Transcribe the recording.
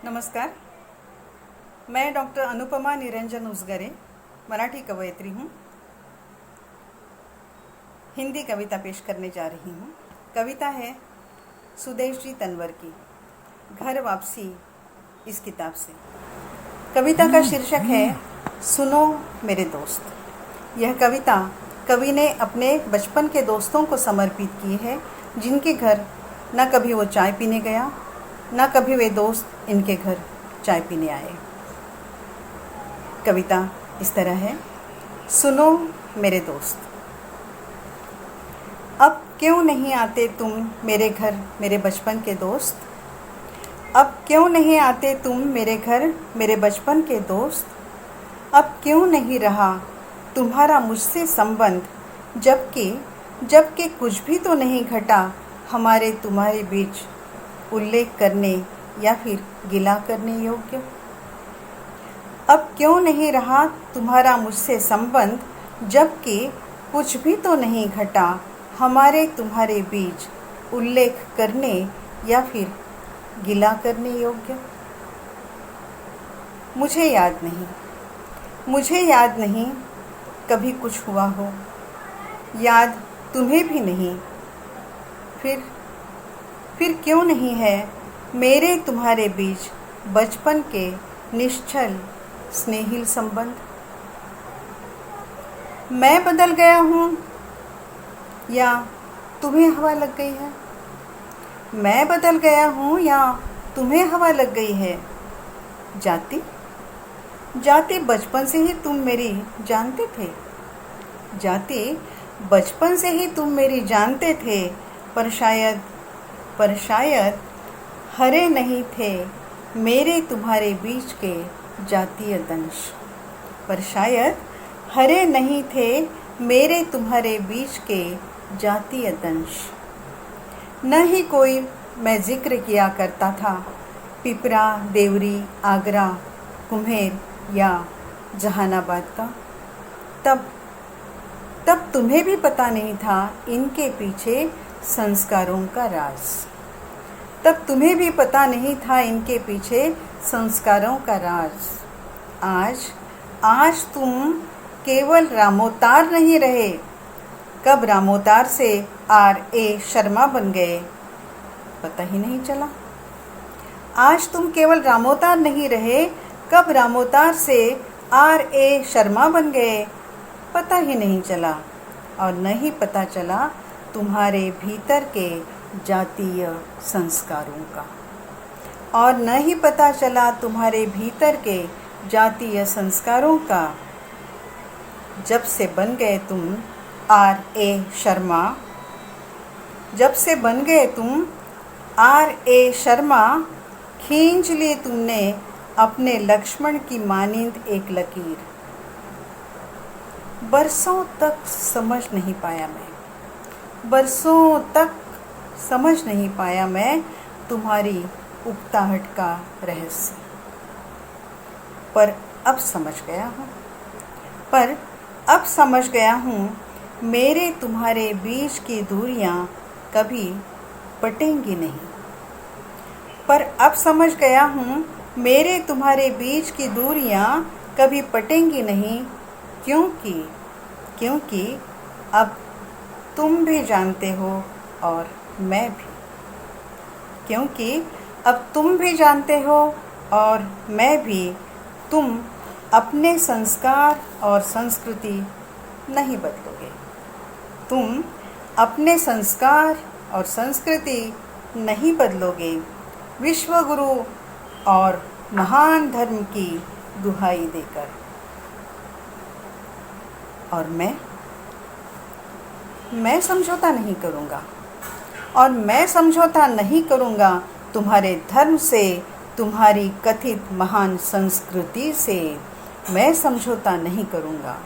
नमस्कार. मैं डॉक्टर अनुपमा निरंजन उसगरे मराठी कवयित्री हूँ. हिंदी कविता पेश करने जा रही हूँ. कविता है सुदेश जी तन्वर की घर वापसी इस किताब से. कविता का शीर्षक है सुनो मेरे दोस्त. यह कविता कवि ने अपने बचपन के दोस्तों को समर्पित की है, जिनके घर न कभी वो चाय पीने गया, न कभी वे दोस्त इनके घर चाय पीने आए. कविता इस तरह है. सुनो मेरे दोस्त. अब क्यों नहीं आते तुम मेरे घर मेरे बचपन के दोस्त. अब क्यों नहीं आते तुम मेरे घर मेरे बचपन के दोस्त. अब क्यों नहीं रहा तुम्हारा मुझसे संबंध, जबकि कुछ भी तो नहीं घटा हमारे तुम्हारे बीच उल्लेख करने या फिर गिला करने योग्य. अब क्यों नहीं रहा तुम्हारा मुझसे संबंध, जबकि कुछ भी तो नहीं घटा हमारे तुम्हारे बीच उल्लेख करने या फिर गिला करने योग्य. मुझे याद नहीं कभी कुछ हुआ हो, याद तुम्हें भी नहीं. फिर क्यों नहीं है मेरे तुम्हारे बीच बचपन के निश्चल स्नेहिल संबंध. मैं बदल गया हूँ या तुम्हें हवा लग गई है. मैं बदल गया हूँ या तुम्हें हवा लग गई है. जाति बचपन से ही तुम मेरी जानते थे. जाति बचपन से ही तुम मेरी जानते थे, पर शायद हरे नहीं थे मेरे तुम्हारे बीच के जातीय दंश. पर शायद हरे नहीं थे मेरे तुम्हारे बीच के जातीय दंश. न ही कोई मैं जिक्र किया करता था पिपरा, देवरी, आगरा, कुम्हेर या जहानाबाद का. तब तुम्हें भी पता नहीं था इनके पीछे संस्कारों का राज. तब तुम्हें भी पता नहीं था इनके पीछे संस्कारों का राज. आज तुम केवल रामोतार नहीं रहे, कब रामोतार से R.A. शर्मा बन गए पता ही नहीं चला. आज तुम केवल रामोतार नहीं रहे, कब रामोतार से R.A. शर्मा बन गए पता ही नहीं चला. और न ही पता चला तुम्हारे भीतर के जातीय संस्कारों का. और न ही पता चला तुम्हारे भीतर के जातीय संस्कारों का. जब से बन गए तुम R.A. शर्मा, जब से बन गए तुम R.A. शर्मा, खींच लिए तुमने अपने लक्ष्मण की मानिंद एक लकीर. बरसों तक समझ नहीं पाया मैं तुम्हारी उकताहट का रहस्य. पर अब समझ गया हूँ मेरे तुम्हारे बीच की दूरियां कभी पटेंगी नहीं. पर अब समझ गया हूँ मेरे तुम्हारे बीच की दूरियां कभी पटेंगी नहीं, क्योंकि अब तुम भी जानते हो और मैं भी. क्योंकि अब तुम भी जानते हो और मैं भी. तुम अपने संस्कार और संस्कृति नहीं बदलोगे. तुम अपने संस्कार और संस्कृति नहीं बदलोगे. विश्व गुरु और महान धर्म की दुहाई देकर. और मैं समझौता नहीं करूँगा. और मैं समझौता नहीं करूँगा तुम्हारे धर्म से, तुम्हारी कथित महान संस्कृति से. मैं समझौता नहीं करूँगा.